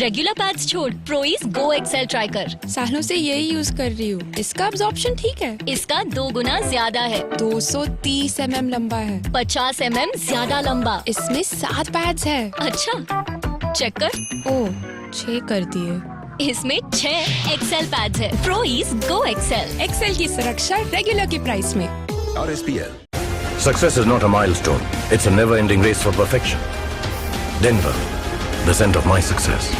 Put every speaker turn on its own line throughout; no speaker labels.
Regular pads छोड़ प्रोइस गो Excel try कर।
सालों से यही यूज कर रही हूँ। इसका अब्जॉर्प्शन ठीक है।
इसका 2 गुना ज्यादा है।
230 mm लंबा है।
50 mm ज्यादा लंबा।
इसमें 7 पैड्स है।
अच्छा, चेक कर।
ओह, 6 कर दिए।
इसमें 6 एक्सेल पैड्स है। प्रोइस गो एक्सेल।
एक्सेल की सुरक्षा रेगुलर के प्राइस में।
RSPL. Success is not a milestone. It's a never-ending race for perfection. Denver, the scent of my success.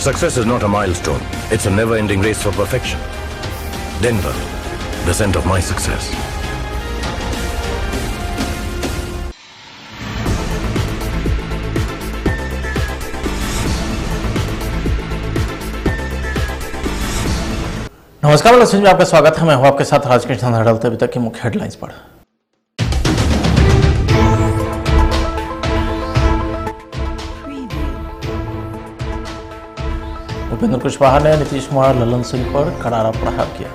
Success is not a milestone. It's a never-ending race for perfection. Denver, the scent of my success.
नमस्कार, लक्ष्मी में आपका स्वागत है। मैं हूं आपके साथ राजकृष्ण हड़लते। अभी तक की मुख्य हेडलाइंस पढ़। उपेंद्र कुशवाहा ने नीतीश कुमार ललन सिंह पर करारा प्रहार किया।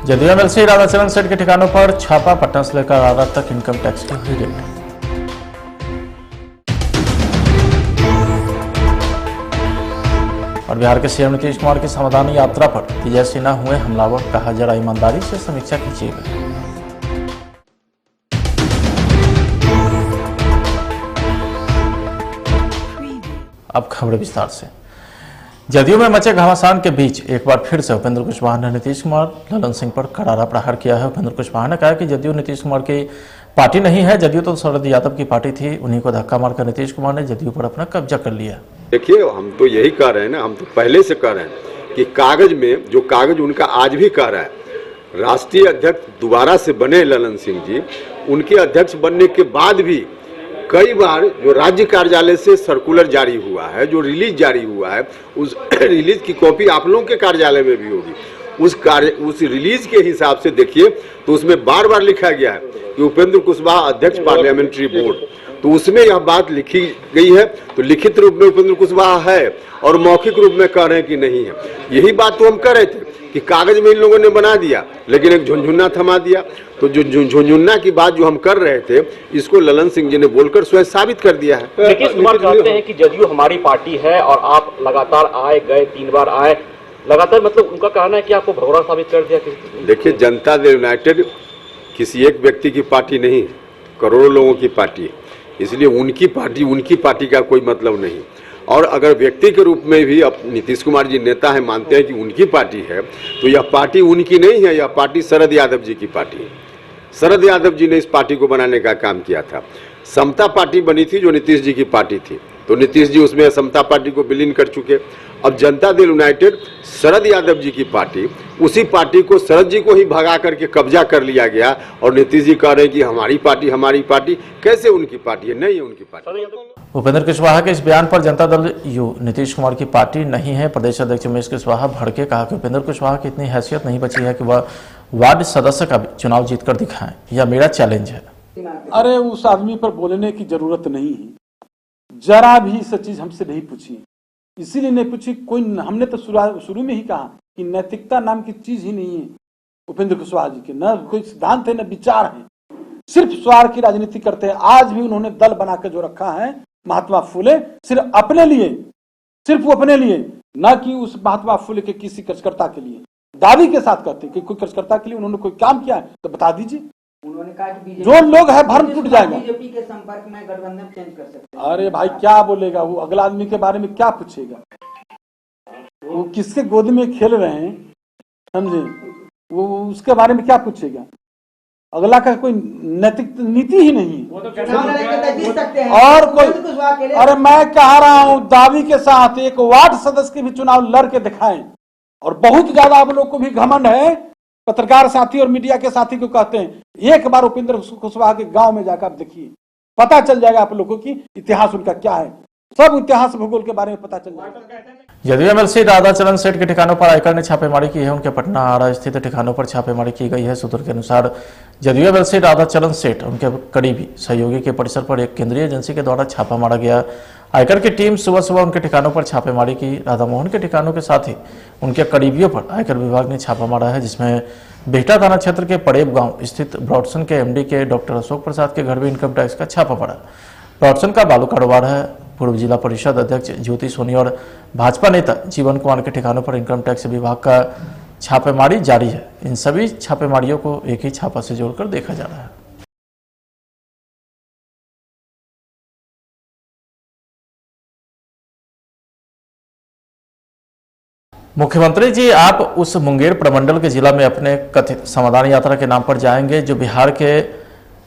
जदयू एमएलसी राधाचरण सेठ के ठिकानों पर छापा। पटना से लेकर आरा तक इनकम टैक्स की हुई रेड। और बिहार के सीएम नीतीश कुमार की समाधान यात्रा पर तेजस्वी न हुए हमलावर, कहा जरा ईमानदारी से समीक्षा कीजिएगा। अब खबरें विस्तार से। जदयू में मचे घमासान के बीच एक बार फिर से उपेंद्र कुशवाहा ने नीतीश कुमार ललन सिंह पर करारा प्रहार किया है। उपेंद्र कुशवाहा ने कहा कि जदयू नीतीश कुमार की पार्टी नहीं है। जदयू तो शरद यादव की पार्टी थी, उन्हीं को धक्का मारकर नीतीश कुमार ने जदयू पर अपना कब्जा कर लिया।
देखिए, हम तो यही कह रहे हैं ना, हम तो पहले से कह रहे हैं कि कागज में जो कागज उनका आज भी कह रहा है, राष्ट्रीय अध्यक्ष दोबारा से बने ललन सिंह जी, उनके अध्यक्ष बनने के बाद भी कई बार जो राज्य कार्यालय से सर्कुलर जारी हुआ है, जो रिलीज जारी हुआ है, उस रिलीज की कॉपी आप लोगों के कार्यालय में भी होगी। उस रिलीज के हिसाब से देखिए तो उसमें बार बार लिखा गया है कि उपेंद्र कुशवाहा अध्यक्ष पार्लियामेंट्री बोर्ड, तो उसमें यह बात लिखी गई है। तो लिखित रूप में उपेंद्र कुशवाहा है और मौखिक रूप में कह रहे हैं कि नहीं है। यही बात तो हम कह रहे थे कि कागज में इन लोगों ने बना दिया, लेकिन एक झुनझुन्ना थमा दिया। तो जो झुनझुन्ना की बात जो हम कर रहे थे, इसको ललन सिंह जी ने बोलकर स्वयं साबित कर दिया है।
नीतीश कुमार कहते हैं कि जदयू हमारी पार्टी है और आप लगातार आए गए, 3 बार आए लगातार, मतलब उनका कहना है कि आपको भगोड़ा साबित कर दिया।
देखिए, जनता दल यूनाइटेड किसी एक व्यक्ति की पार्टी नहीं, करोड़ों लोगों की पार्टी है, इसलिए उनकी पार्टी का कोई मतलब नहीं। और अगर व्यक्ति के रूप में भी अब नीतीश कुमार जी नेता है, मानते हैं कि उनकी पार्टी है, तो यह पार्टी उनकी नहीं है, यह पार्टी शरद यादव जी की पार्टी है। शरद यादव जी ने इस पार्टी को बनाने का काम किया था। समता पार्टी बनी थी जो नीतीश जी की पार्टी थी, तो नीतीश जी उसमें समता पार्टी को विलीन कर चुके। अब जनता दल यूनाइटेड शरद यादव जी की पार्टी, उसी पार्टी को शरद जी को ही भगा करके कब्जा कर लिया गया और नीतीश जी कह रहे हैं कि हमारी पार्टी। कैसे उनकी पार्टी है? नहीं है उनकी पार्टी।
उपेंद्र कुशवाहा के इस बयान पर जनता दल यू नीतीश कुमार की पार्टी नहीं है। प्रदेश अध्यक्ष उमेश कुशवाहा भड़के, कहा कि उपेंद्र कुशवाहा की इतनी हैसियत नहीं बची है कि वह वार्ड सदस्य का चुनाव जीतकर दिखाएं। यह मेरा चैलेंज है।
अरे उस आदमी पर बोलने की जरूरत नहीं है, जरा भी इस चीज हमसे नहीं पूछी, इसीलिए नहीं पूछी। कोई हमने तो शुरू में ही कहा कि नैतिकता नाम की चीज ही नहीं है उपेंद्र कुशवाहा जी के, न कोई सिद्धांत है न विचार है, सिर्फ स्वार्थ की राजनीति करते हैं। आज भी उन्होंने दल बनाकर जो रखा है महात्मा फुले, सिर्फ अपने लिए, सिर्फ वो अपने लिए, न कि उस महात्मा फुले के किसी कार्यकर्ता के लिए। दावी के साथ कहते कि कोई कार्यकर्ता के लिए उन्होंने कोई काम किया है तो बता दीजिए।
उन्होंने कहा कि
जो लोग है भरम टूट जाएगा।
बीजेपी के संपर्क में गठबंधन चेंज कर सकते हैं।
अरे भाई, क्या बोलेगा वो? अगला आदमी के बारे में क्या पूछेगा? वो किसके गोद में खेल रहे हैं, समझे? वो उसके बारे में क्या पूछेगा? अगला का कोई नैतिक नीति ही नहीं है। और कोई, अरे मैं कह रहा हूं दावी के साथ एक वार्ड सदस्य के भी चुनाव लड़ के दिखाएं। और बहुत ज्यादा आप लोग को भी घमंड है, पत्रकार साथी और मीडिया के साथी को कहते हैं, एक बार उपेंद्र कुशवाहा के गांव में जाकर देखिए, पता चल जाएगा आप लोगों की इतिहास उनका क्या है। सब इतिहास भूगोल के बारे में पता चल जाएगा।
जदयू एमएलसी राधाचरण सेठ के ठिकानों पर आयकर ने छापेमारी की है। उनके पटना आरा स्थित ठिकानों पर छापेमारी की गई है। सूत्रों के अनुसार जदयू एमएलसी राधाचरण सेठ उनके करीबी सहयोगी के परिसर पर एक केंद्रीय एजेंसी के द्वारा छापा मारा गया। आयकर की टीम सुबह सुबह उनके ठिकानों पर छापेमारी की। राधा मोहन के ठिकानों के साथ ही उनके करीबियों पर आयकर विभाग ने छापा मारा है, जिसमें बिहटा थाना क्षेत्र के पड़ेब गांव स्थित ब्रॉडसन के एमडी के डॉक्टर अशोक प्रसाद के घर भी इनकम टैक्स का छापा पड़ा। ब्रॉडसन का बालू कारोबार है। पूर्व जिला परिषद अध्यक्ष ज्योति सोनी और भाजपा नेता जीवन कुमार के ठिकानों पर इनकम टैक्स विभाग का छापेमारी जारी है। इन सभी छापेमारियों को एक ही छापा से जोड़कर देखा जा रहा है। मुख्यमंत्री जी आप उस मुंगेर प्रमंडल के जिला में अपने कथित समाधान यात्रा के नाम पर जाएंगे, जो बिहार के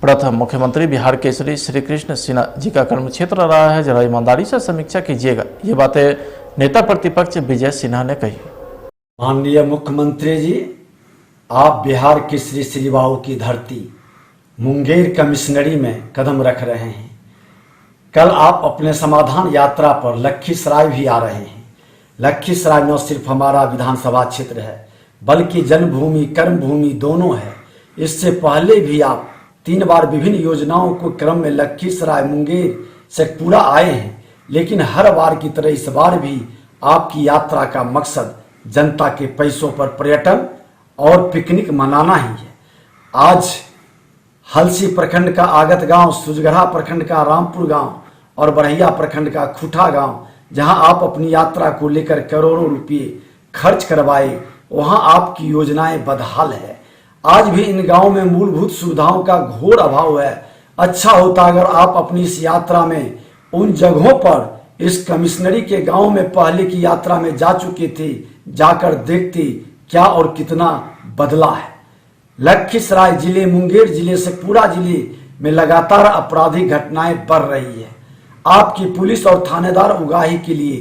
प्रथम मुख्यमंत्री बिहार केसरी श्री कृष्ण सिन्हा जी का कर्म क्षेत्र रहा है। जरा ईमानदारी से समीक्षा कीजिएगा, ये बातें नेता प्रतिपक्ष विजय सिन्हा ने कही।
माननीय मुख्यमंत्री जी, आप बिहार के श्री श्री बाबू की धरती मुंगेर कमिश्नरी में कदम रख रहे हैं। कल आप अपने समाधान यात्रा पर लखीसराय भी आ रहे हैं। लखीसराय न सिर्फ हमारा विधानसभा क्षेत्र है, बल्कि जन्मभूमि कर्मभूमि दोनों है। इससे पहले भी आप 3 बार विभिन्न योजनाओं को क्रम में लखीसराय मुंगेर से पूरा आए हैं, लेकिन हर बार की तरह इस बार भी आपकी यात्रा का मकसद जनता के पैसों पर पर्यटन और पिकनिक मनाना ही है। आज हलसी प्रखंड का आगत गांव, सुजगढ़ा प्रखंड का रामपुर गांव और बरहिया प्रखंड का खुठा गांव, जहां आप अपनी यात्रा को लेकर करोड़ों रुपये खर्च करवाए, वहां आपकी योजनाएं बदहाल है। आज भी इन गांवों में मूलभूत सुविधाओं का घोर अभाव है। अच्छा होता अगर आप अपनी इस यात्रा में उन जगहों पर इस कमिश्नरी के गांव में पहले की यात्रा में जा चुके थे, जाकर देखते क्या और कितना बदला है। लखीसराय जिले, मुंगेर जिले से पूरा जिले में लगातार आपराधिक घटनाएं बढ़ रही है। आपकी पुलिस और थानेदार उगाही के लिए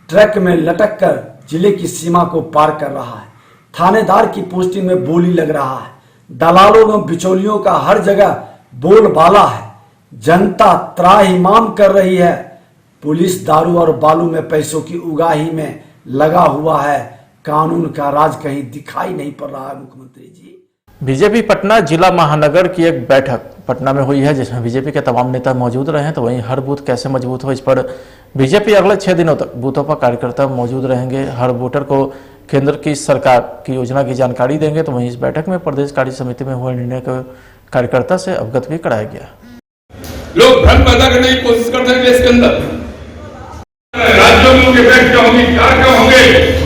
ट्रक में लटक कर जिले की सीमा को पार कर रहा है। थानेदार की पोस्टिंग में बोली लग रहा है। दलालों और बिचौलियों का हर जगह बोलबाला है। जनता त्राहिमाम कर रही है। पुलिस दारू और बालू में पैसों की उगाही में लगा हुआ है। कानून का राज कहीं दिखाई नहीं पड़ रहा है। मुख्यमंत्री जी,
बीजेपी पटना जिला महानगर की एक बैठक पटना में हुई है, जिसमें बीजेपी के तमाम नेता मौजूद रहे हैं। तो वहीं हर बूथ कैसे मजबूत हो, इस पर बीजेपी अगले 6 दिनों तक बूथों पर कार्यकर्ता मौजूद रहेंगे। हर वोटर को केंद्र की सरकार की योजना की जानकारी देंगे। तो वहीं इस बैठक में प्रदेश कार्य समिति में हुए निर्णय को कार्यकर्ता से अवगत भी कराया गया।
लोग भ्रम पैदा करने की कोशिश करते हैं देश के अंदर, राज्यों में उनके बैठ क्या होंगे, क्या होंगे,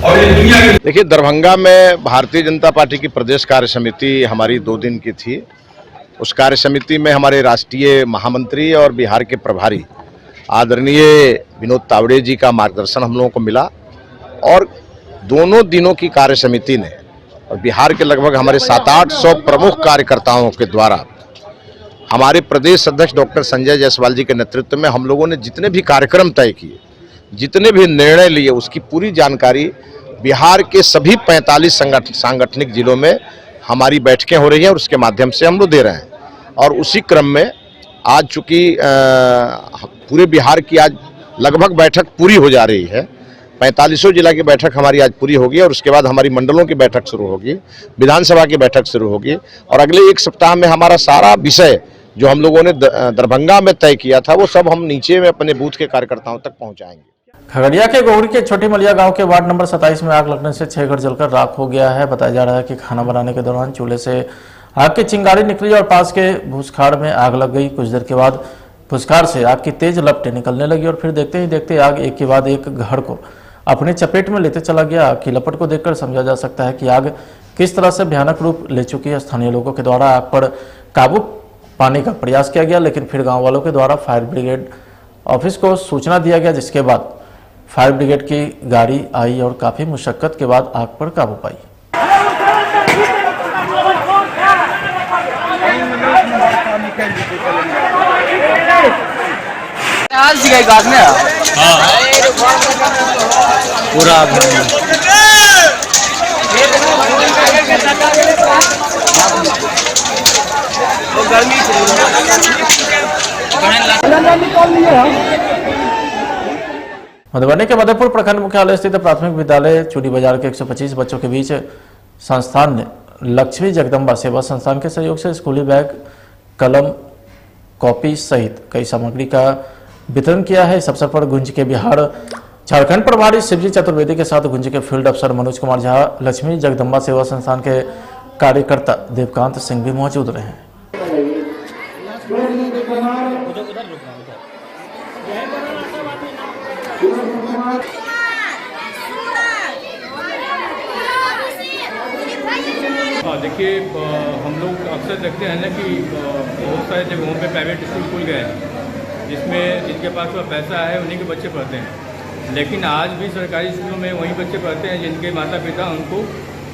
और ये दुनिया के।
देखिए, दरभंगा में भारतीय जनता पार्टी की प्रदेश कार्य समिति हमारी 2 दिन की थी। उस कार्य समिति में हमारे राष्ट्रीय महामंत्री और बिहार के प्रभारी आदरणीय विनोद तावड़े जी का मार्गदर्शन हम लोगों को मिला, और दोनों दिनों की कार्य समिति ने और बिहार के लगभग हमारे 700-800 प्रमुख कार्यकर्ताओं के द्वारा हमारे प्रदेश अध्यक्ष डॉक्टर संजय जायसवाल जी के नेतृत्व में हम लोगों ने जितने भी कार्यक्रम तय किए, जितने भी निर्णय लिए, उसकी पूरी जानकारी बिहार के सभी 45 सांगठनिक जिलों में हमारी बैठकें हो रही हैं और उसके माध्यम से हम लोग दे रहे हैं। और उसी क्रम में आज चूंकि पूरे बिहार की आज लगभग बैठक पूरी हो जा रही है। 45 जिला की बैठक हमारी आज पूरी होगी और उसके बाद हमारी मंडलों की बैठक शुरू होगी, विधानसभा की बैठक शुरू होगी, और अगले 1 सप्ताह में हमारा सारा विषय जो हम लोगों ने दरभंगा में तय किया था वो सब हम नीचे में अपने बूथ के कार्यकर्ताओं तक पहुंचाएंगे।
खगड़िया के गोहरी के छोटी मलिया गांव के वार्ड नंबर 27 में आग लगने से 6 घर जलकर राख हो गया है। बताया जा रहा है कि खाना बनाने के दौरान चूल्हे से आग की चिंगारी निकली और पास के भूसखाड़ में आग लग गई। कुछ देर के बाद भूसखाड़ से आग की तेज लपटें निकलने लगी और फिर देखते ही देखते आग एक के बाद एक घर को अपने चपेट में लेते चला गया। आग की लपट को देखकर समझा जा सकता है कि आग किस तरह से भयानक रूप ले चुकी है। स्थानीय लोगों के द्वारा आग पर काबू पाने का प्रयास किया गया, लेकिन फिर गाँव वालों के द्वारा फायर ब्रिगेड ऑफिस को सूचना दिया गया, जिसके बाद फायर ब्रिगेड की गाड़ी आई और काफी मुशक्कत के बाद आग पर काबू पाई।
पूरा
मधुबनी के मधेपुर प्रखंड मुख्यालय स्थित प्राथमिक विद्यालय चूड़ी बाजार के 125 बच्चों के बीच संस्थान ने लक्ष्मी जगदम्बा सेवा संस्थान के सहयोग से स्कूली बैग, कलम, कॉपी सहित कई सामग्री का वितरण किया है। इस अवसर पर गुंज के बिहार झारखंड प्रभारी शिवजी चतुर्वेदी के साथ गुंज के फील्ड अफसर मनोज कुमार झा, लक्ष्मी जगदम्बा सेवा संस्थान के कार्यकर्ता देवकांत सिंह भी मौजूद रहे।
देखिए, हम लोग अक्सर देखते हैं ना कि बहुत सारे जगहों पे प्राइवेट स्कूल खुल गए हैं, जिसमें जिनके पास वह पैसा है उन्हीं के बच्चे पढ़ते हैं। लेकिन आज भी सरकारी स्कूलों में वही बच्चे पढ़ते हैं जिनके माता पिता उनको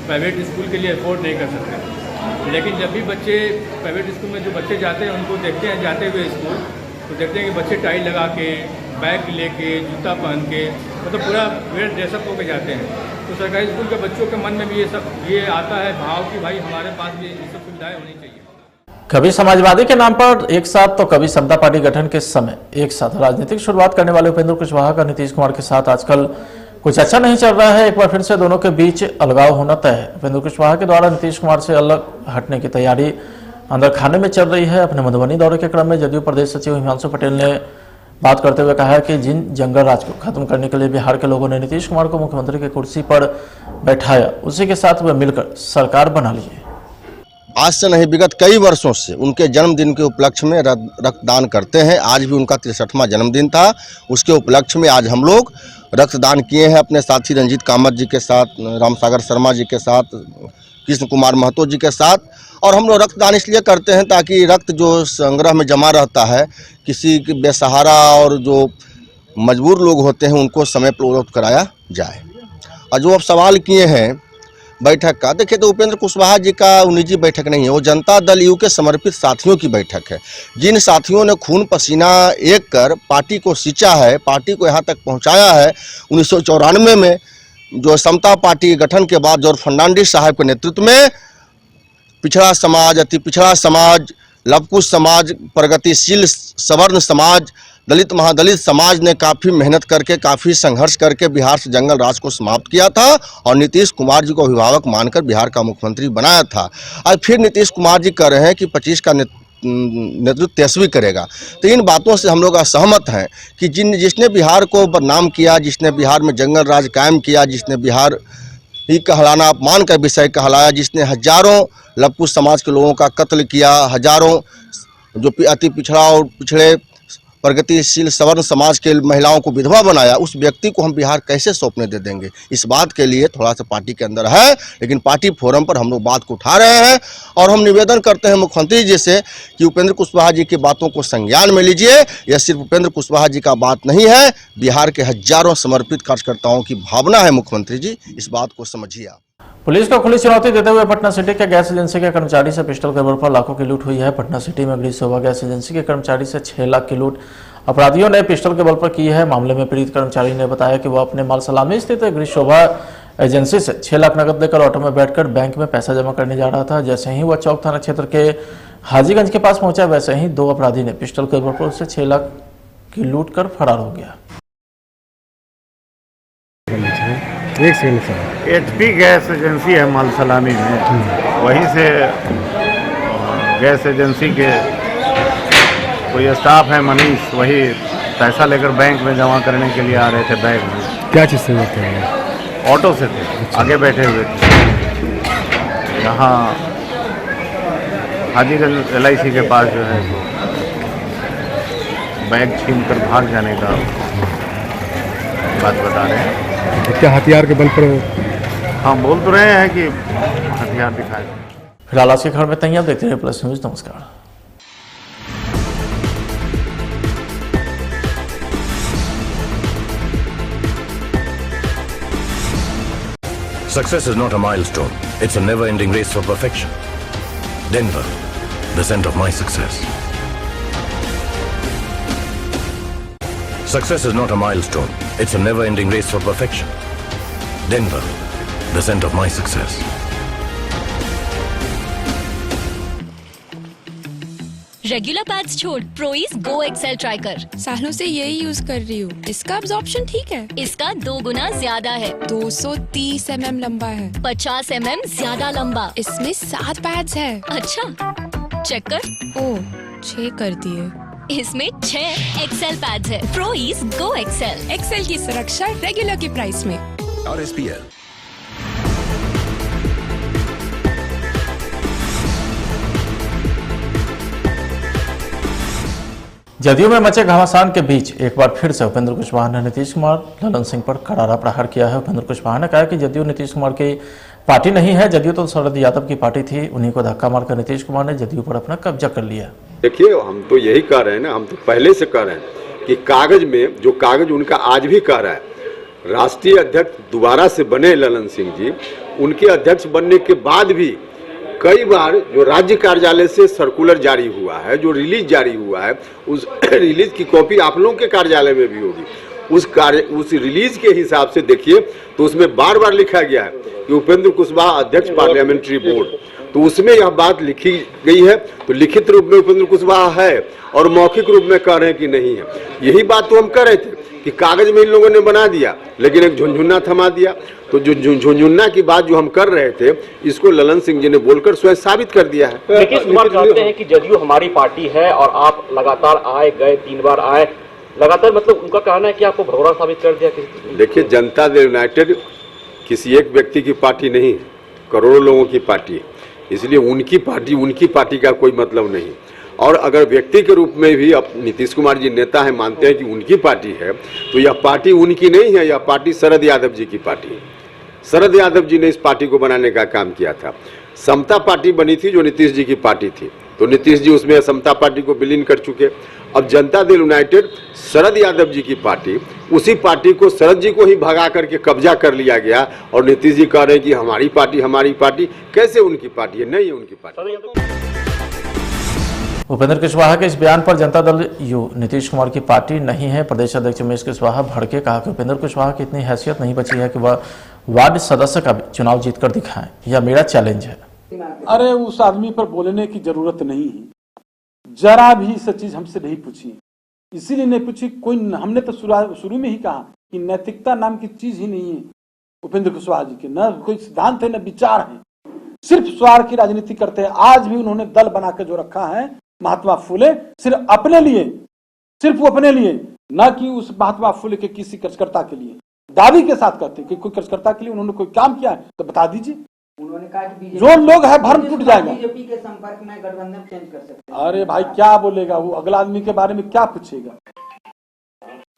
प्राइवेट स्कूल के लिए अफोर्ड नहीं कर सकते। लेकिन जब भी बच्चे प्राइवेट स्कूल में जो बच्चे जाते हैं उनको देखते हैं जाते हुए स्कूल, तो देखते हैं कि बच्चे टाई लगा के, बैग लेके, जूता पहन के, मतलब पूरा वेल ड्रेसअप होकर जाते हैं। तो सरकारी स्कूल के बच्चों के मन में भी ये आता है भाव कि भाई हमारे पास भी ये सब सुविधाएं होनी चाहिए।
कभी समाजवादी के नाम पर एक साथ तो कभी समता पार्टी गठन के समय एक साथ राजनीतिक शुरुआत करने वाले उपेंद्र कुशवाहा का नीतीश कुमार के साथ आजकल कुछ अच्छा नहीं चल रहा है। एक बार फिर से दोनों के बीच अलगाव होना तय है। उपेंद्र कुशवाहा के द्वारा नीतीश कुमार से अलग हटने की तैयारी अंदर खाने में चल रही है। अपने मधुबनी दौरे के क्रम में जदयू प्रदेश सचिव हिमांशु पटेल ने बात करते हुए कहा है कि जिन जंगल राज को खत्म करने के लिए बिहार के लोगों ने नीतीश कुमार को मुख्यमंत्री की कुर्सी पर बैठाया, उसी के साथ वे मिलकर सरकार बना लिए।
आज से नहीं, विगत कई वर्षों से उनके जन्मदिन के उपलक्ष्य में रक्तदान करते हैं। आज भी उनका 63वां जन्मदिन था, उसके उपलक्ष्य में आज हम लोग रक्तदान किए हैं अपने साथी रंजीत कामत जी के साथ, रामसागर शर्मा जी के साथ, कृष्ण कुमार महतो जी के साथ। और हम लोग रक्तदान इसलिए करते हैं ताकि रक्त जो संग्रह में जमा रहता है, किसी के बेसहारा और जो मजबूर लोग होते हैं उनको समय पर उपलब्ध कराया जाए। और जो अब सवाल किए हैं बैठक का, देखिए तो उपेंद्र कुशवाहा जी का निजी बैठक नहीं है, वो जनता दल यू के समर्पित साथियों की बैठक है। जिन साथियों ने खून पसीना एक कर पार्टी को सींचा है, पार्टी को यहाँ तक पहुँचाया है। 1994 में जो समता पार्टी गठन के बाद जॉर्ज फर्नांडिस साहब के नेतृत्व में पिछड़ा समाज, अति पिछड़ा समाज, लवकुश समाज, प्रगतिशील सवर्ण समाज, दलित महादलित समाज ने काफ़ी मेहनत करके, काफ़ी संघर्ष करके बिहार से जंगल राज को समाप्त किया था और नीतीश कुमार जी को अभिभावक मानकर बिहार का मुख्यमंत्री बनाया था। आज फिर नीतीश कुमार जी कह रहे हैं कि 25 का नेतृत्व तेजस्वी करेगा। तो इन बातों से हम लोग असहमत हैं कि जिसने बिहार को बदनाम किया, जिसने बिहार में जंगल राज कायम किया, जिसने बिहार ही कहलाना अपमान का विषय कहलाया, जिसने हजारों लवकुश समाज के लोगों का कत्ल किया, हजारों जो अति पिछड़ा और पिछड़े प्रगतिशील सवर्ण समाज के महिलाओं को विधवा बनाया, उस व्यक्ति को हम बिहार कैसे सौंपने दे देंगे। इस बात के लिए थोड़ा सा पार्टी के अंदर है, लेकिन पार्टी फोरम पर हम लोग बात को उठा रहे हैं और हम निवेदन करते हैं मुख्यमंत्री जी से कि उपेंद्र कुशवाहा जी की बातों को संज्ञान में लीजिए। यह सिर्फ उपेंद्र कुशवाहा जी का बात नहीं है, बिहार के हजारों समर्पित कार्यकर्ताओं की भावना है। मुख्यमंत्री जी, इस बात को समझिए आप।
पुलिस को खुली चुनौती देते हुए पटना सिटी के गैस एजेंसी के कर्मचारी से पिस्टल के बल पर लाखों की लूट हुई है। पटना सिटी में गृह शोभा गैस एजेंसी के कर्मचारी से 6 लाख की लूट अपराधियों ने पिस्टल के बल पर की है। मामले में पीड़ित कर्मचारी ने बताया कि वह अपने माल सलामी स्थित गृह शोभा एजेंसी से 6 लाख नकद लेकर ऑटो में बैठकर बैंक में पैसा जमा करने जा रहा था। जैसे ही वह चौक थाना क्षेत्र के हाजीगंज के पास पहुंचा, वैसे ही 2 अपराधी ने पिस्टल के बल पर उससे 6 लाख की लूट कर फरार हो गया।
HP गैस एजेंसी है माल सलामी में, वहीं से गैस एजेंसी के कोई स्टाफ है मनीष, वही पैसा लेकर बैंक में जमा करने के लिए आ रहे थे। बैग में
क्या चीज़ से जाते हैं?
ऑटो से थे, आगे बैठे हुए थे। यहाँ हाजीगंज LIC के पास जो है वो बैग छीन कर भाग जाने का बात बता रहे हैं।
क्या हथियार के बल पर?
हाँ, बोल तो रहे हैं कि हथियार दिखाए।
फिलहाल आज की खबर में तैयार, देखते रहिए प्लस न्यूज। नमस्कार।
Success is not a milestone. It's a never-ending race for perfection. Denver, the scent of my success. Success is not a milestone. It's a never-ending race for perfection. Denver, the scent of my success.
Regular pads छोड़ प्रोइस गो Excel try कर।
सालों से यही use कर रही हूँ। इसका absorption ठीक है।
इसका 2 गुना ज्यादा है।
230 mm लंबा है।
50 mm ज्यादा लंबा।
इसमें 7 पैड्स है।
अच्छा, चेक कर।
ओह, 6 कर दिए।
इसमें 6 एक्सेल पैड्स है। प्रो ईज गो एक्सेल।
एक्सेल की सुरक्षा रेगुलर के प्राइस में।
और SPL।
जदयू में मचे घमासान के बीच एक बार फिर से उपेंद्र कुशवाहा ने नीतीश कुमार ललन सिंह पर करारा प्रहार किया है। उपेंद्र कुशवाहा ने कहा कि जदयू नीतीश कुमार की पार्टी नहीं है, जदयू तो शरद यादव की पार्टी थी, उन्हीं को धक्का मारकर नीतीश कुमार ने जदयू पर अपना कब्जा कर लिया।
देखिए, हम तो यही कह रहे हैं ना, हम तो पहले से कह रहे हैं कि कागज में जो कागज उनका आज भी कह रहा है, राष्ट्रीय अध्यक्ष दोबारा से बने ललन सिंह जी, उनके अध्यक्ष बनने के बाद भी कई बार जो राज्य कार्यालय से सर्कुलर जारी हुआ है, जो रिलीज जारी हुआ है, उस रिलीज की कॉपी आप लोगों के कार्यालय में भी होगी। उस रिलीज के हिसाब से देखिए तो उसमें बार बार लिखा गया है कि उपेंद्र कुशवाहा अध्यक्ष पार्लियामेंट्री बोर्ड, तो उसमें यह बात लिखी गई है। तो लिखित रूप में उपेंद्र कुशवाहा है और मौखिक रूप में कह रहे हैं कि नहीं है। यही बात तो हम कह रहे थे कि कागज में इन लोगों ने बना दिया, लेकिन एक झुनझुन्ना थमा दिया। तो जो झुनझुन्ना की बात जो हम कर रहे थे, इसको ललन सिंह जी ने बोलकर स्वयं साबित कर दिया है।
नीतीश कुमार कहते हैं कि जदयू हमारी पार्टी है और आप लगातार आए गए, 3 बार आए लगातार, मतलब उनका कहना है कि आपको भगोड़ा साबित कर दिया किसी।
देखिए, जनता दल यूनाइटेड किसी एक व्यक्ति की पार्टी नहीं, करोड़ों लोगों की पार्टी है, इसलिए उनकी पार्टी का कोई मतलब नहीं। और अगर व्यक्ति के रूप में भी अब नीतीश कुमार जी नेता है, मानते हैं कि उनकी पार्टी है, तो यह पार्टी उनकी नहीं है, यह पार्टी शरद यादव जी की पार्टी है। शरद यादव जी ने इस पार्टी को बनाने का काम किया था। समता पार्टी बनी थी जो नीतीश जी की पार्टी थी, तो नीतीश जी उसमें समता पार्टी को विलीन कर चुके। अब जनता दल यूनाइटेड शरद यादव जी की पार्टी, उसी पार्टी को शरद जी को ही भगा करके कब्जा कर लिया गया और नीतीश जी कह रहे हैं कि हमारी पार्टी। कैसे उनकी पार्टी है? नहीं है उनकी पार्टी।
उपेंद्र कुशवाहा के इस बयान पर जनता दल यू नीतीश कुमार की पार्टी नहीं है। प्रदेश अध्यक्ष उमेश कुशवाहा भड़के, कहा कि उपेंद्र कुशवाहा की इतनी हैसियत नहीं बची है कि वह वार्ड सदस्य का चुनाव जीतकर दिखाएं, यह मेरा चैलेंज है।
अरे उस आदमी पर बोलने की जरूरत नहीं है, जरा भी इस चीज हमसे नहीं पूछी, इसीलिए नहीं पूछी। कोई हमने तो शुरू में ही कहा कि नैतिकता नाम की चीज ही नहीं है उपेंद्र कुशवाहा जी के, न कोई सिद्धांत है न विचार है, सिर्फ स्वार्थ की राजनीति करते हैं। आज भी उन्होंने दल बनाकर जो रखा है महात्मा फुले, सिर्फ अपने लिए, सिर्फ वो अपने लिए, न कि उस महात्मा फुले के किसी कार्यकर्ता के लिए। दावी के साथ कहते कि कोई कार्यकर्ता के लिए उन्होंने कोई काम किया है तो बता दीजिए।
उन्होंने कहा कि
जो लोग है भरम टूट जाएगा।
बीजेपी के संपर्क में गठबंधन चेंज कर सकते हैं।
अरे भाई क्या बोलेगा वो, अगला आदमी के बारे में क्या पूछेगा?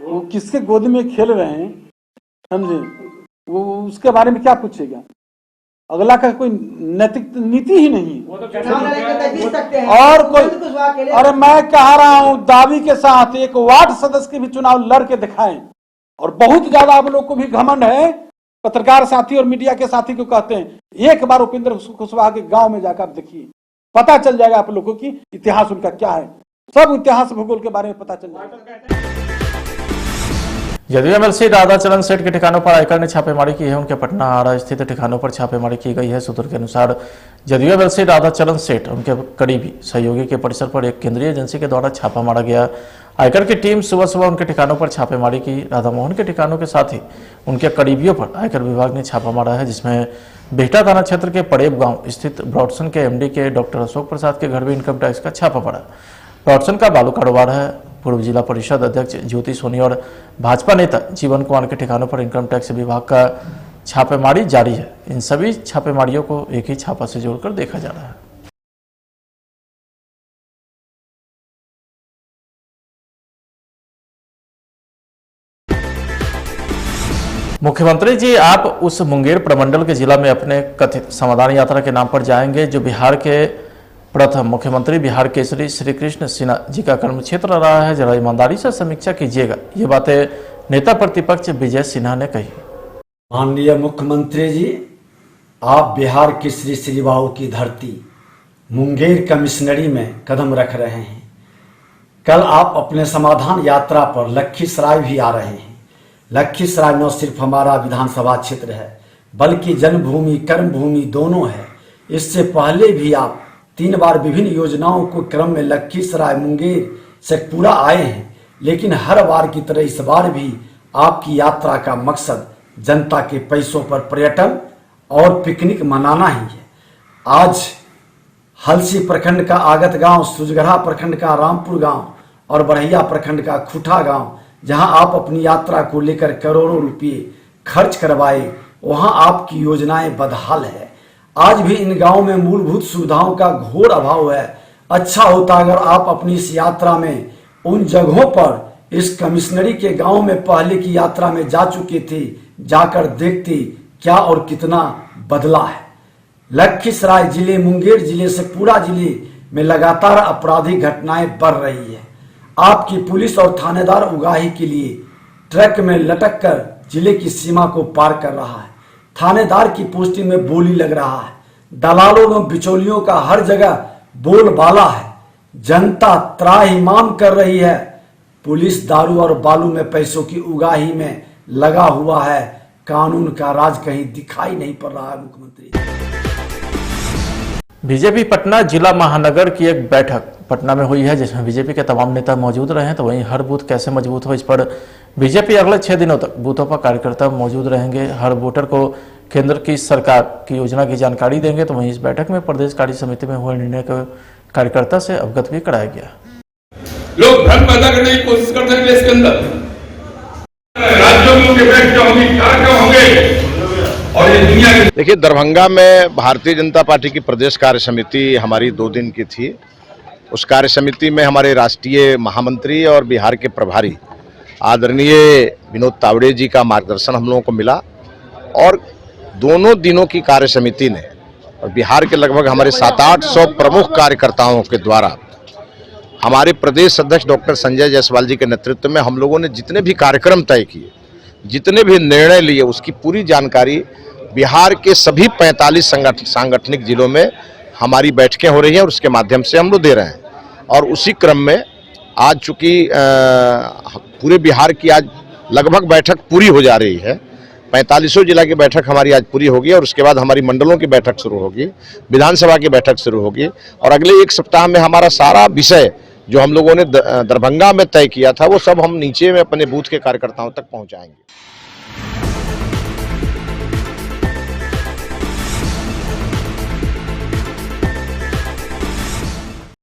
वो किसके गोद में खेल रहे हैं, समझे, वो उसके बारे में क्या पूछेगा? अगला का कोई नैतिक नीति ही नहीं है। और कोई, अरे मैं कह रहा हूं दावी के साथ एक वार्ड सदस्य के भी चुनाव लड़ के दिखाएं। और बहुत ज्यादा आप लोग को भी घमंड है, पत्रकार साथी और मीडिया के साथी को कहते हैं, एक बार उपेंद्र कुशवाहा के गांव में जाकर आप देखिए, पता चल जाएगा आप लोगों की इतिहास उनका क्या है, सब इतिहास भूगोल के बारे में पता चल जाएगा।
जदयू एमएलसी राधाचरण सेठ के ठिकानों पर आयकर ने छापेमारी की है। उनके पटना आरा स्थित ठिकानों पर छापेमारी की गई है। सूत्रों के अनुसार जदयू एमएलसी राधाचरण सेठ उनके करीबी सहयोगी के परिसर पर एक केंद्रीय एजेंसी के द्वारा छापा मारा गया। आयकर की टीम सुबह सुबह उनके ठिकानों पर छापेमारी की। राधा मोहन के ठिकानों के साथ ही उनके करीबियों पर आयकर विभाग ने छापा मारा है, जिसमें बिहटा थाना क्षेत्र के पड़ेब गांव स्थित ब्रॉडसन के एमडी के डॉक्टर अशोक प्रसाद के घर भी इनकम टैक्स का छापा पड़ा। ब्रॉडसन का बालू कारोबार है। पूर्व जिला परिषद अध्यक्ष ज्योति सोनी और भाजपा नेता जीवन कुमार के ठिकानों पर इनकम टैक्स विभाग का छापेमारी जारी है। इन सभी छापेमारियों को एक ही छापा से जोड़कर देखा जा रहा है। मुख्यमंत्री जी आप उस मुंगेर प्रमंडल के जिला में अपने कथित समाधान यात्रा के नाम पर जाएंगे जो बिहार के प्रथम मुख्यमंत्री बिहार केसरी श्री कृष्ण सिन्हा जी का कर्म क्षेत्र रहा है। जरा ईमानदारी से समीक्षा कीजिएगा, ये बातें नेता प्रतिपक्ष विजय सिन्हा ने कही।
माननीय मुख्यमंत्री जी, आप बिहार की श्री श्रीबाऊ की धरती मुंगेर कमिश्नरी में कदम रख रहे हैं। कल आप अपने समाधान यात्रा पर लखीसराय भी आ रहे हैं। लखीसराय न सिर्फ हमारा विधानसभा क्षेत्र है बल्कि जन्मभूमि कर्मभूमि दोनों है। इससे पहले भी आप 3 बार विभिन्न योजनाओं को क्रम में लखीसराय मुंगेर से पूरा आए हैं, लेकिन हर बार की तरह इस बार भी आपकी यात्रा का मकसद जनता के पैसों पर पर्यटन और पिकनिक मनाना ही है। आज हलसी प्रखंड का आगत गांव, सुजगढ़ा प्रखंड का रामपुर गांव और बरहिया प्रखंड का खुठा गांव, जहां आप अपनी यात्रा को लेकर करोड़ों रुपये खर्च करवाए, वहां आपकी योजनाएं बदहाल है। आज भी इन गांवों में मूलभूत सुविधाओं का घोर अभाव है। अच्छा होता अगर आप अपनी इस यात्रा में उन जगहों पर इस कमिश्नरी के गांव में पहले की यात्रा में जा चुके थे, जाकर देखते क्या और कितना बदला है। लखीसराय जिले, मुंगेर जिले से पूरा जिले में लगातार आपराधिक घटनाएं बढ़ रही है। आपकी पुलिस और थानेदार उगाही के लिए ट्रक में लटक कर जिले की सीमा को पार कर रहा है। थानेदार की पोस्टिंग में बोली लग रहा है। दलालों और बिचौलियों का हर जगह बोलबाला है। जनता त्राहिमाम कर रही है। पुलिस दारू और बालू में पैसों की उगाही में लगा हुआ है। कानून का राज कहीं दिखाई नहीं पड़ रहा है। मुख्यमंत्री
बीजेपी पटना जिला महानगर की एक बैठक पटना में हुई है, जिसमें बीजेपी के तमाम नेता मौजूद रहे हैं। तो वहीं हर बूथ कैसे मजबूत हो, इस पर बीजेपी अगले 6 दिनों तक बूथों पर कार्यकर्ता मौजूद रहेंगे। हर वोटर को केंद्र की सरकार की योजना की जानकारी देंगे। तो वहीं इस बैठक में प्रदेश कार्य समिति में हुए निर्णय को कार्यकर्ता से अवगत भी कराया गया।
लोग भ्रम पैदा करने की कोशिश करते हैं इसके अंदर, राज्यों में उनके बैठ क्या होंगे, क्या होंगे, और ये दुनिया के।
देखिए, दरभंगा में भारतीय जनता पार्टी की प्रदेश कार्य समिति हमारी 2 दिन की थी। उस कार्य समिति में हमारे राष्ट्रीय महामंत्री और बिहार के प्रभारी आदरणीय विनोद तावड़े जी का मार्गदर्शन हम लोगों को मिला, और दोनों दिनों की कार्य समिति ने और बिहार के लगभग हमारे 700-800 प्रमुख कार्यकर्ताओं के द्वारा हमारे प्रदेश अध्यक्ष डॉक्टर संजय जायसवाल जी के नेतृत्व में हम लोगों ने जितने भी कार्यक्रम तय किए, जितने भी निर्णय लिए, उसकी पूरी जानकारी बिहार के सभी 45 सांगठनिक जिलों में हमारी बैठकें हो रही हैं और उसके माध्यम से हम लोग दे रहे हैं। और उसी क्रम में आज चूंकि पूरे बिहार की आज लगभग बैठक पूरी हो जा रही है, 45 जिला की बैठक हमारी आज पूरी होगी, और उसके बाद हमारी मंडलों की बैठक शुरू होगी, विधानसभा की बैठक शुरू होगी, और अगले 1 सप्ताह में हमारा सारा विषय जो हम लोगों ने दरभंगा में तय किया था वो सब हम नीचे में अपने बूथ के कार्यकर्ताओं तक पहुंचाएंगे।